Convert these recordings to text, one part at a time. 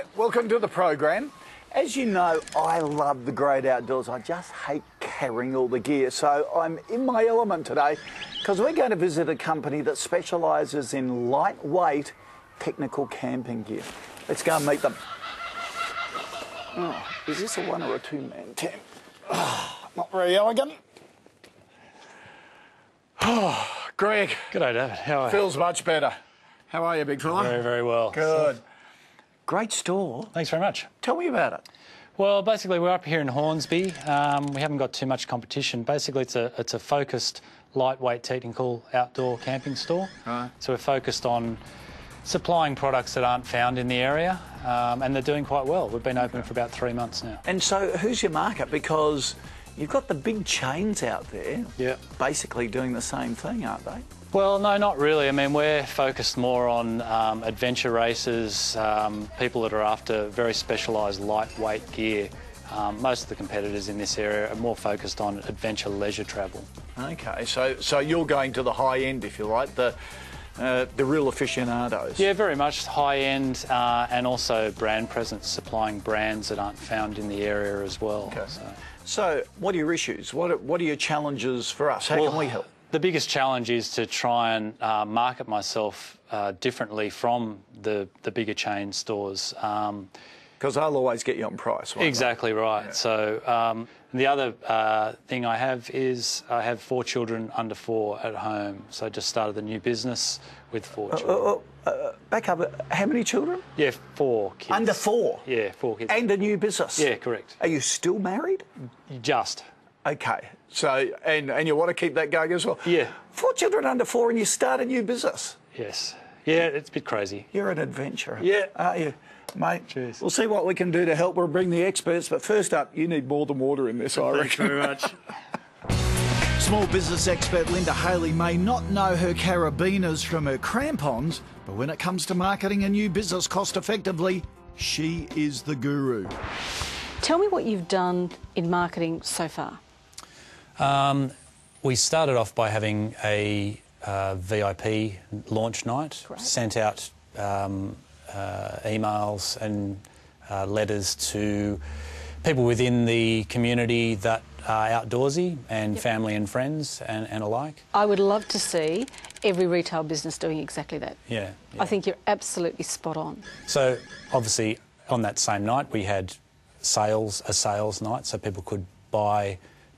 Hi, welcome to the program. As you know, I love the great outdoors. I just hate carrying all the gear, so I'm in my element today because we're going to visit a company that specialises in lightweight technical camping gear. Let's go and meet them. Oh, is this a one or a two-man tent? Oh, not very elegant. Oh, Greg. G'day, David. How are you? Feels much better. How are you, big fella? Very, very well. Good. Great store. Thanks very much. Tell me about it. Well, basically, we're up here in Hornsby. We haven't got too much competition. Basically, it's a focused, lightweight, technical outdoor camping store. Right. So we're focused on supplying products that aren't found in the area, and they're doing quite well. We've been open for about 3 months now. And so who's your market? Because you've got the big chains out there, yeah, basically doing the same thing, aren't they? Well, no, not really. I mean, we're focused more on adventure races, people that are after very specialised lightweight gear. Most of the competitors in this area are more focused on adventure leisure travel. Okay, so you're going to the high end, if you like, the real aficionados. Yeah, very much high end, and also brand presence, supplying brands that aren't found in the area as well. Okay. So what are your issues? What are your challenges for us? How can we help? The biggest challenge is to try and market myself differently from the bigger chain stores. Because they'll always get you on price, won't Exactly they? right. Yeah. So the other thing I have is I have 4 children under 4 at home. So I just started a new business with 4 children. Back up, how many children? Yeah, 4 kids. Under 4? Yeah, 4 kids. And a new business? Yeah, correct. Are you still married? Just. Okay, so, and you want to keep that going as well? Yeah. 4 children under 4 and you start a new business? Yes. Yeah, it's a bit crazy. You're an adventurer. Yeah. Aren't you, mate? Cheers. We'll see what we can do to help. We'll bring the experts, but first up, you need more than water in this, I reckon. Thanks very much. Small business expert Linda Haley may not know her carabiners from her crampons, but when it comes to marketing a new business cost effectively, she is the guru. Tell me what you've done in marketing so far. We started off by having a VIP launch night. Great. Sent out emails and letters to people within the community that are outdoorsy and family and friends and alike. I would love to see every retail business doing exactly that. Yeah. I think you're absolutely spot on. So obviously on that same night we had a sales night, so people could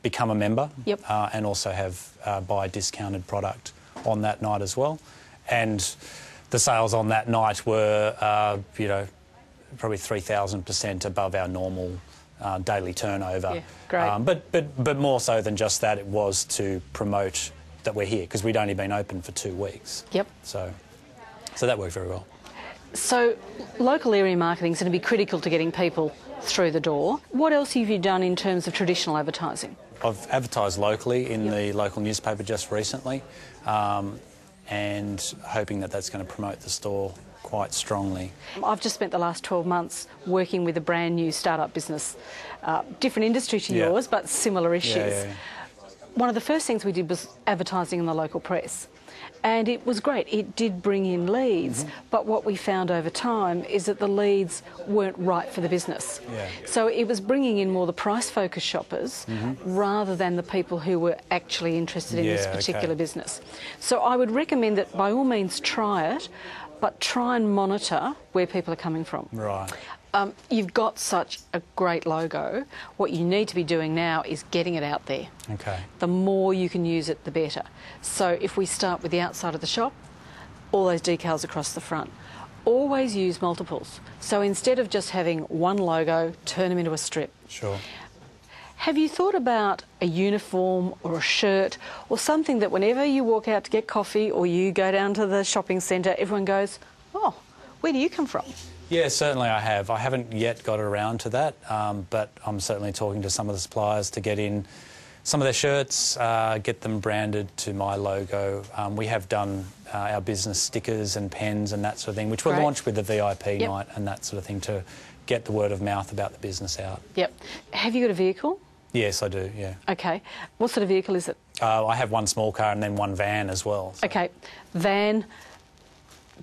become a member, and also have buy discounted product on that night as well. And the sales on that night were, probably 3,000% above our normal daily turnover. Yeah, great. But more so than just that, it was to promote that we're here because we'd only been open for 2 weeks. Yep. So that worked very well. So local area marketing is going to be critical to getting people through the door. What else have you done in terms of traditional advertising? I've advertised locally in the local newspaper just recently, and hoping that that's going to promote the store quite strongly. I've just spent the last 12 months working with a brand new startup business, different industry to yours, but similar issues. Yeah. One of the first things we did was advertising in the local press. And it was great. It did bring in leads, but what we found over time is that the leads weren't right for the business. Yeah. So it was bringing in more the price-focused shoppers rather than the people who were actually interested in this particular business. So I would recommend that by all means try it, but try and monitor where people are coming from. Right. You've got such a great logo. What you need to be doing now is getting it out there. Okay. The more you can use it, the better. So if we start with the outside of the shop, all those decals across the front. Always use multiples. So instead of just having one logo, turn them into a strip. Sure. Have you thought about a uniform or a shirt or something that whenever you walk out to get coffee or you go down to the shopping centre, everyone goes, oh, where do you come from? Yeah, certainly I have. I haven't yet got around to that, but I'm certainly talking to some of the suppliers to get in some of their shirts, get them branded to my logo. We have done our business stickers and pens and that sort of thing, which were launched with the VIP night and that sort of thing to get the word of mouth about the business out. Yep. Have you got a vehicle? Yes, I do, yeah. Okay. What sort of vehicle is it? I have one small car and then one van as well. So. Okay. Van,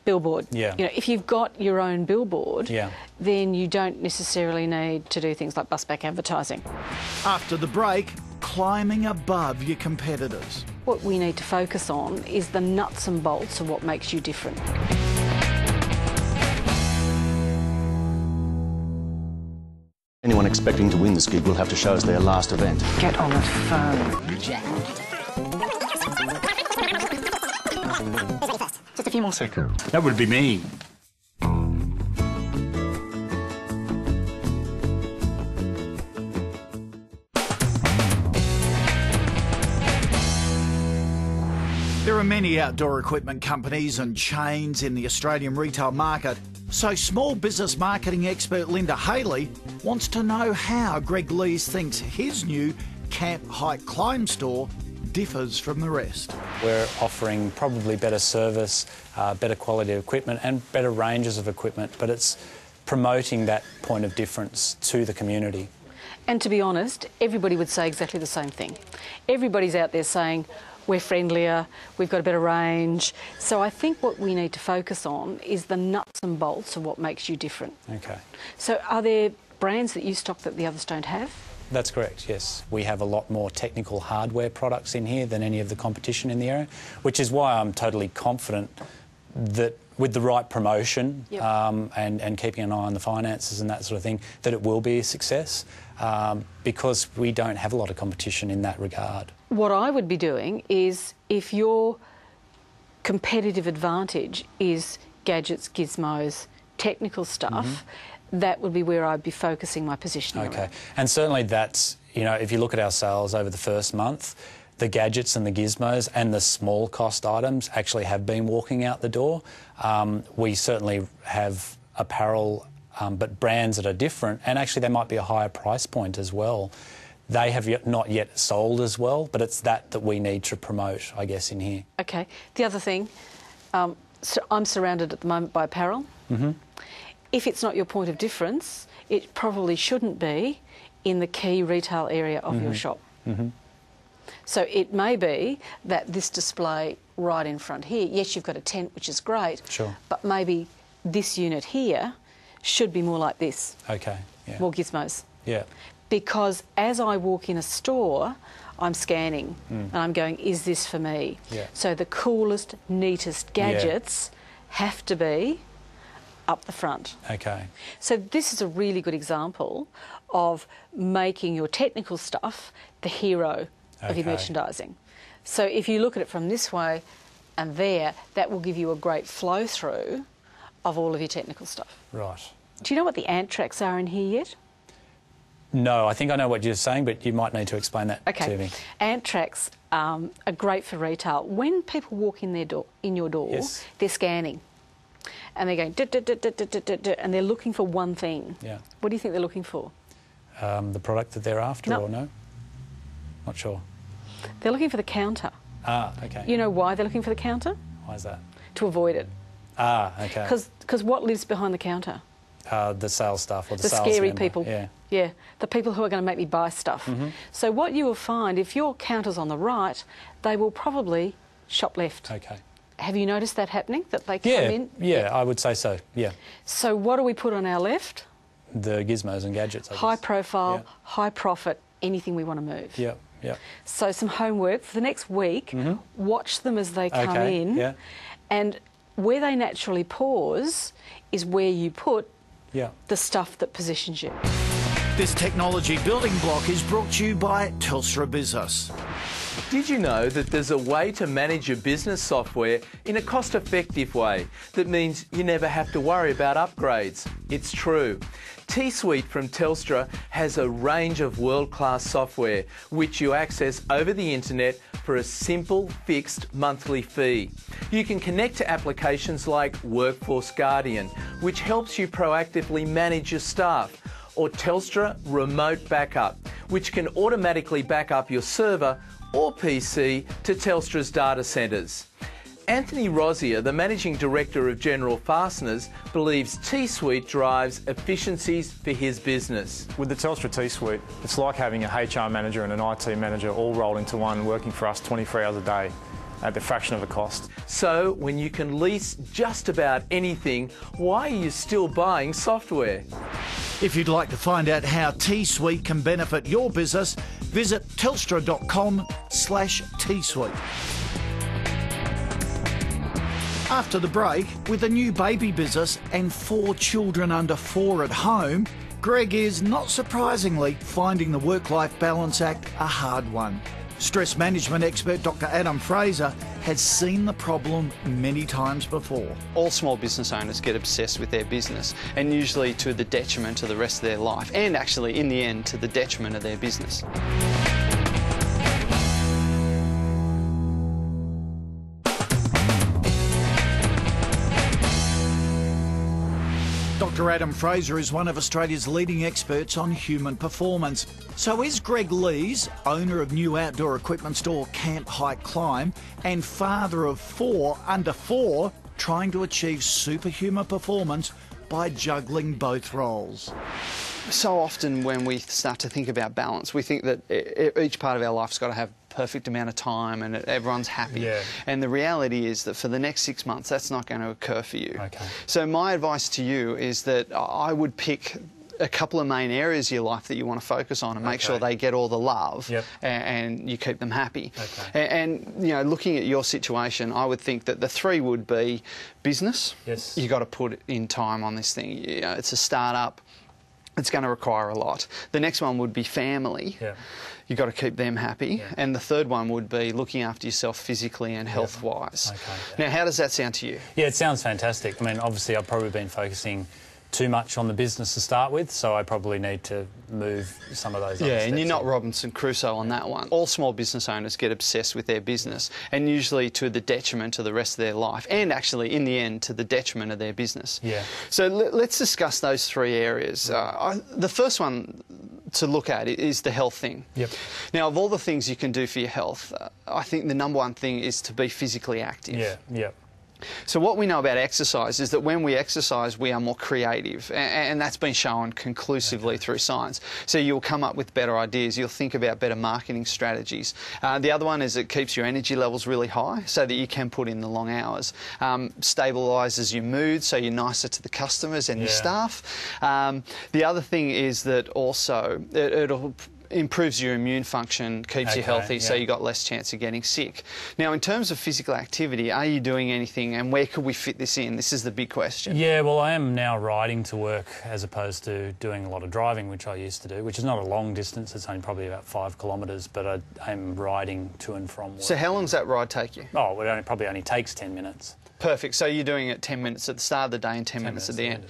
billboard. Yeah. You know, if you've got your own billboard, Yeah. then you don't necessarily need to do things like bus back advertising. After the break, climbing above your competitors. What we need to focus on is the nuts and bolts of what makes you different. Anyone expecting to win this gig will have to show us their last event. Get on the phone. Just a few more seconds. That would be me. There are many outdoor equipment companies and chains in the Australian retail market, so small business marketing expert Linda Haley wants to know how Greg Lees thinks his new Camp Hike Climb store differs from the rest. We're offering probably better service, better quality of equipment and better ranges of equipment, but it's promoting that point of difference to the community. And to be honest, everybody would say exactly the same thing. Everybody's out there saying, we're friendlier, we've got a better range. So I think what we need to focus on is the nuts and bolts of what makes you different. Okay. So are there brands that you stock that the others don't have? That's correct, yes. We have a lot more technical hardware products in here than any of the competition in the area, which is why I'm totally confident that with the right promotion, Yep. and keeping an eye on the finances and that sort of thing, that it will be a success, because we don't have a lot of competition in that regard. What I would be doing is, if your competitive advantage is gadgets, gizmos, technical stuff, that would be where I'd be focusing my positioning. Okay, around. and certainly that's, you know, if you look at our sales over the first month, the gadgets and the gizmos and the small cost items actually have been walking out the door. We certainly have apparel, but brands that are different, and actually they might be a higher price point as well. They have not yet sold as well, but it's that we need to promote, I guess, in here. Okay. The other thing, so I'm surrounded at the moment by apparel. If it's not your point of difference, it probably shouldn't be in the key retail area of your shop. So it may be that this display right in front here, yes, you've got a tent, which is great, Sure. but maybe this unit here should be more like this, Okay, yeah. more gizmos. Yeah. Because as I walk in a store, I'm scanning and I'm going, is this for me? Yeah. So the coolest, neatest gadgets have to be up the front. Okay. So this is a really good example of making your technical stuff the hero of your Okay. merchandising. So if you look at it from this way and there, that will give you a great flow through of all of your technical stuff. Right. Do you know what the ant tracks are in here yet? No, I think I know what you're saying, but you might need to explain that to me. Ant tracks are great for retail. When people walk in your door, Yes. they're scanning. And they're going, and they're looking for one thing. Yeah. What do you think they're looking for? The product that they're after, No. or no? Not sure. They're looking for the counter. Ah, okay. You know why they're looking for the counter? Why is that? To avoid it. Ah, okay. Because what lives behind the counter? The sales staff or the sales scary member. people. Yeah. The people who are going to make me buy stuff. So what you will find, if your counter's on the right, they will probably shop left. Okay. Have you noticed that happening, that they come Yeah, in? yeah, I would say so, yeah. So what do we put on our left? The gizmos and gadgets, I guess. High profile, Yeah. high profit, anything we want to move. Yeah, yeah. So some homework for the next week, watch them as they come Okay, in, yeah. and where they naturally pause is where you put Yeah. the stuff that positions you. This technology building block is brought to you by Telstra Business. Did you know that there's a way to manage your business software in a cost-effective way that means you never have to worry about upgrades? It's true. T-Suite from Telstra has a range of world-class software which you access over the internet for a simple fixed monthly fee. You can connect to applications like Workforce Guardian, which helps you proactively manage your staff, or Telstra Remote Backup, which can automatically back up your server or PC to Telstra's data centres. Anthony Rosier, the Managing Director of General Fasteners, believes T-Suite drives efficiencies for his business. With the Telstra T-Suite, it's like having a HR manager and an IT manager all rolled into one, working for us 24 hours a day. at the fraction of a cost. So, when you can lease just about anything, why are you still buying software? If you'd like to find out how T-Suite can benefit your business, visit telstra.com/T-Suite. After the break, with a new baby business and 4 children under 4 at home, Greg is, not surprisingly, finding the work-life balance act a hard one. Stress management expert Dr. Adam Fraser has seen the problem many times before. All small business owners get obsessed with their business, and usually to the detriment of the rest of their life, and actually, in the end, to the detriment of their business. Dr. Adam Fraser is one of Australia's leading experts on human performance. So is Greg Lees, owner of new outdoor equipment store Camp Hike Climb, and father of 4 under 4, trying to achieve superhuman performance by juggling both roles? So often when we start to think about balance, we think that each part of our life's got to have perfect amount of time and everyone's happy. Yeah. And the reality is that for the next 6 months, that's not going to occur for you. Okay. So my advice to you is that I would pick a couple of main areas of your life that you want to focus on and make sure they get all the love. Yep. and you keep them happy. Okay. And you know, looking at your situation, I would think that the 3 would be business. Yes. You got to put in time on this thing. You know, it's a start-up. It's going to require a lot. The next one would be family. Yeah. You've got to keep them happy. Yeah. And the third one would be looking after yourself physically and health-wise. Okay. Now, how does that sound to you? Yeah, it sounds fantastic. I mean, obviously, I've probably been focusing too much on the business to start with, so I probably need to move some of those other Yeah, and you're steps not in. Robinson Crusoe on that one. All small business owners get obsessed with their business, and usually to the detriment of the rest of their life, and actually, in the end, to the detriment of their business. Yeah. So let's discuss those 3 areas. The first one to look at is the health thing. Yep. Now, of all the things you can do for your health, I think the number one thing is to be physically active. Yeah, yeah. So what we know about exercise is that when we exercise, we are more creative, and that's been shown conclusively through science. So you'll come up with better ideas, you'll think about better marketing strategies. The other one is it keeps your energy levels really high so that you can put in the long hours. Stabilises your mood so you're nicer to the customers and your staff. The other thing is that also it'll improves your immune function, keeps you healthy, so you've got less chance of getting sick. Now, in terms of physical activity, are you doing anything, and where could we fit this in? This is the big question. Yeah, well, I am now riding to work as opposed to doing a lot of driving, which I used to do, which is not a long distance. It's only probably about 5 kilometres, but I'm riding to and from work. So how long does that ride take you? Oh, it probably only takes 10 minutes. Perfect. So you're doing it 10 minutes at the start of the day and 10 minutes at the end.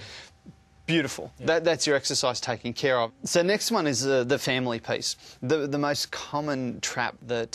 Beautiful. Yeah. That's your exercise taken care of. So next one is the family piece. The most common trap that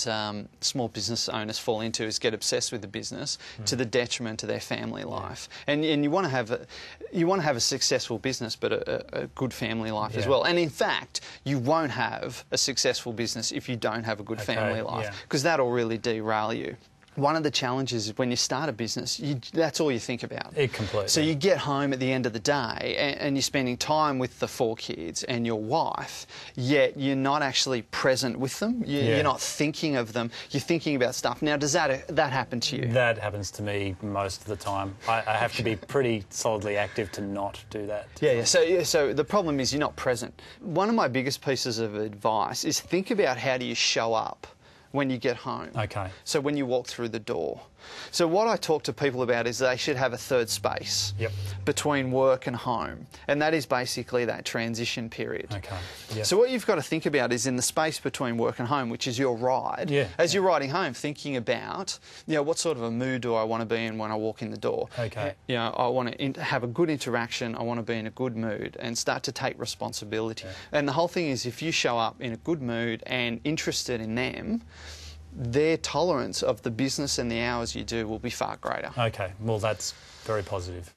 small business owners fall into is get obsessed with the business to the detriment of their family life. And you want to have a successful business, but a good family life as well. And in fact, you won't have a successful business if you don't have a good family life, because that'll really derail you. One of the challenges is when you start a business, that's all you think about. Completely. So you get home at the end of the day and you're spending time with the 4 kids and your wife, yet you're not actually present with them. You're not thinking of them. You're thinking about stuff. Now, does that happen to you? That happens to me most of the time. I have to be pretty solidly active to not do that. Yeah. So the problem is you're not present. One of my biggest pieces of advice is think about how do you show up when you get home. Okay. So when you walk through the door. So what I talk to people about is they should have a third space between work and home, and that is basically that transition period. Okay. Yep. So what you've got to think about is in the space between work and home, which is your ride. As you're riding home, thinking about, what sort of a mood do I want to be in when I walk in the door? Okay. I want to have a good interaction. I want to be in a good mood and start to take responsibility. And the whole thing is, if you show up in a good mood and interested in them, their tolerance of the business and the hours you do will be far greater. Okay, well, that's very positive.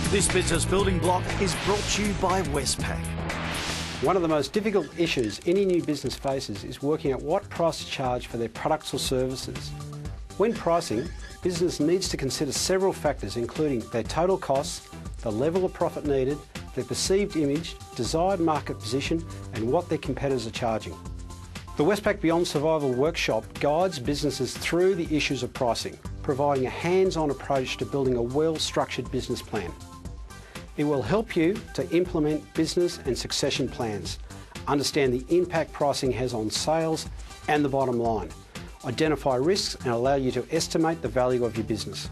This business building block is brought to you by Westpac. One of the most difficult issues any new business faces is working out what price to charge for their products or services. When pricing, business needs to consider several factors, including their total costs, the level of profit needed, their perceived image, desired market position, and what their competitors are charging. The Westpac Beyond Survival workshop guides businesses through the issues of pricing, providing a hands-on approach to building a well-structured business plan. It will help you to implement business and succession plans, understand the impact pricing has on sales and the bottom line, identify risks and allow you to estimate the value of your business.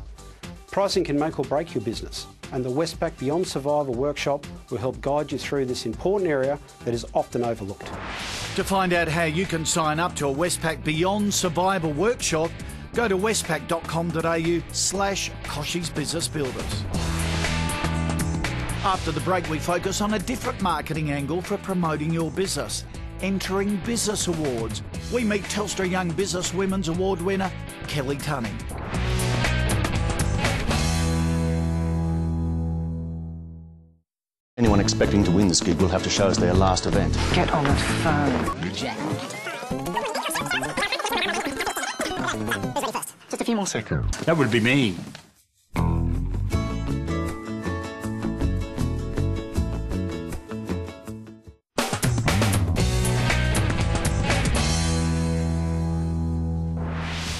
Pricing can make or break your business, and the Westpac Beyond Survival workshop will help guide you through this important area that is often overlooked. To find out how you can sign up to a Westpac Beyond Survival workshop, go to westpac.com.au/Kochie's Business Builders. After the break, we focus on a different marketing angle for promoting your business, entering business awards. We meet Telstra Young Business Women's Award winner, Kelly Tunney. Anyone expecting to win this gig will have to show us their last event. Get on the phone. Just a few more seconds. That would be me.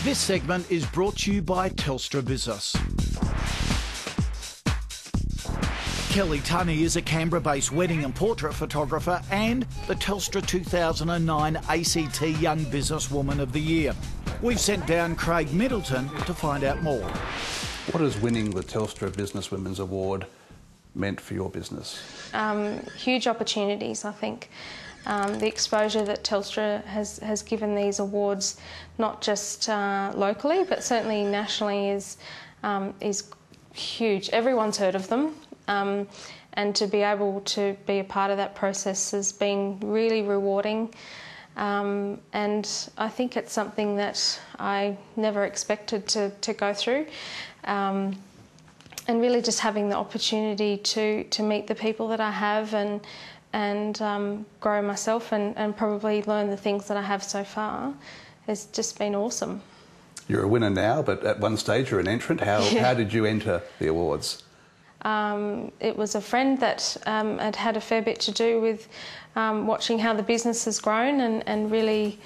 This segment is brought to you by Telstra Business. Kelly Tunney is a Canberra-based wedding and portrait photographer and the Telstra 2009 ACT Young Businesswoman of the Year. We've sent down Craig Middleton to find out more. What has winning the Telstra Businesswomen's Award meant for your business? Huge opportunities, I think. The exposure that Telstra has given these awards, not just locally, but certainly nationally, is huge. Everyone's heard of them. And to be able to be a part of that process has been really rewarding, and I think it's something that I never expected to go through, and really just having the opportunity to meet the people that I have and grow myself and probably learn the things that I have so far has just been awesome. You're a winner now, but at one stage you're an entrant. How did you enter the awards? It was a friend that had a fair bit to do with watching how the business has grown and really,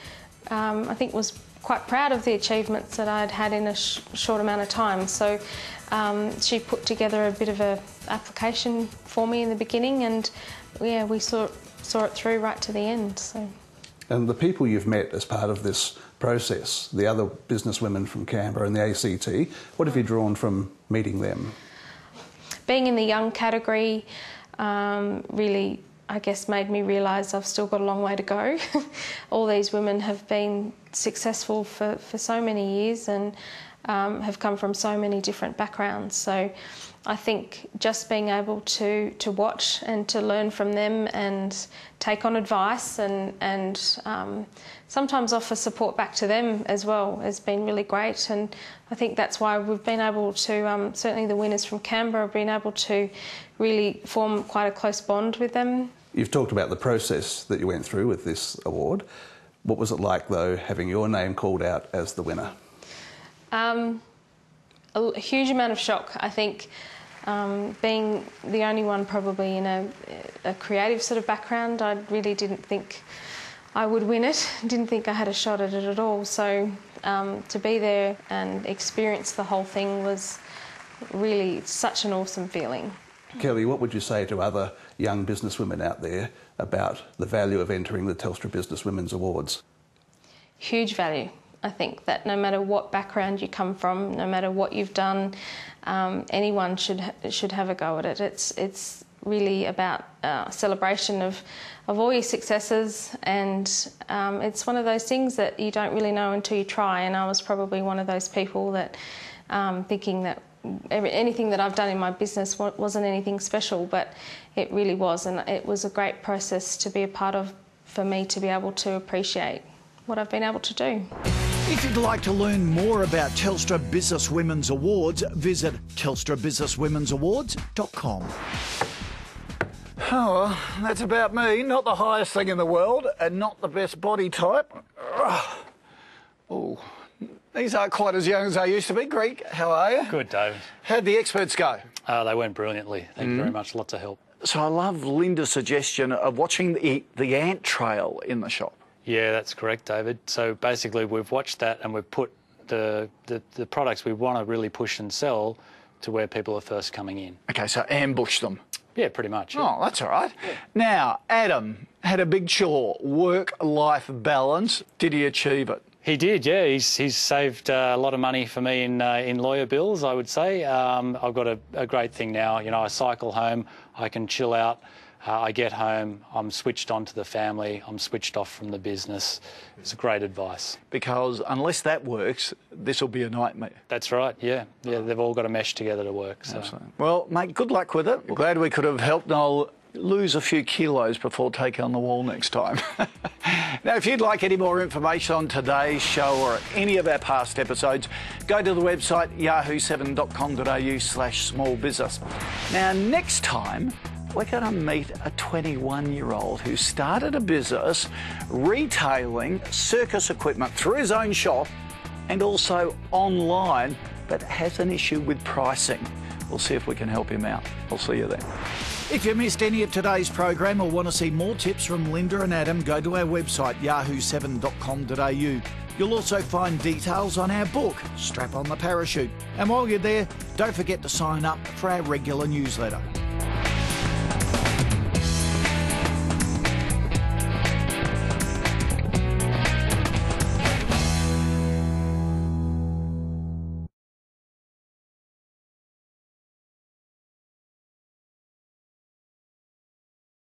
I think, was quite proud of the achievements that I'd had in a short amount of time. So she put together a bit of an application for me in the beginning, and yeah, we saw it through right to the end. So. And the people you've met as part of this process, the other businesswomen from Canberra and the ACT, what have you drawn from meeting them? Being in the young category really, I guess, made me realise I've still got a long way to go. All these women have been successful for so many years and have come from so many different backgrounds. So I think just being able to watch and to learn from them and take on advice and sometimes offer support back to them as well has been really great. And I think that's why we've been able to, certainly the winners from Canberra, have been able to really form quite a close bond with them. You've talked about the process that you went through with this award. What was it like, though, having your name called out as the winner? A huge amount of shock, I think. Being the only one probably in a creative sort of background, I really didn't think I would win it. Didn't think I had a shot at it at all. So to be there and experience the whole thing was really such an awesome feeling. Kelly, what would you say to other young businesswomen out there about the value of entering the Telstra Businesswomen's Awards? Huge value. I think that no matter what background you come from, no matter what you've done, anyone should have a go at it. It's really about celebration of all your successes, and it's one of those things that you don't really know until you try. And I was probably one of those people that thinking that anything that I've done in my business wasn't anything special, but it really was, and it was a great process to be a part of for me to be able to appreciate what I've been able to do. If you'd like to learn more about Telstra Businesswomen's Awards, visit telstrabusinesswomensawards.com. Oh, well, that's about me. Not the highest thing in the world and not the best body type. Oh, these aren't quite as young as I used to be. Greek, how are you? Good, Dave. How'd the experts go? They went brilliantly. Thank you very much. Lots of help. So I love Linda's suggestion of watching the ant trail in the shop. Yeah, that's correct, David. So basically we've watched that and we've put the products we want to really push and sell to where people are first coming in. Okay, so ambush them. Yeah, pretty much. Yeah. Oh, that's all right. Yeah. Now, Adam had a big chore, work-life balance. Did he achieve it? He did, yeah. He's saved a lot of money for me in lawyer bills, I would say. I've got a great thing now. You know, I cycle home, I can chill out. I get home, I'm switched on to the family, I'm switched off from the business. It's great advice. Because unless that works, this will be a nightmare. That's right, yeah. Yeah, they've all got to mesh together to work. So. Absolutely. Well, mate, good luck with it. We're glad we could have helped Noel lose a few kilos before taking on the wall next time. Now, if you'd like any more information on today's show or any of our past episodes, go to the website yahoo7.com.au/small business. Now, next time, we're going to meet a 21-year-old who started a business retailing circus equipment through his own shop and also online, but has an issue with pricing. We'll see if we can help him out. We'll see you then. If you missed any of today's program or want to see more tips from Linda and Adam, go to our website, yahoo7.com.au. You'll also find details on our book, Strap on the Parachute. And while you're there, don't forget to sign up for our regular newsletter.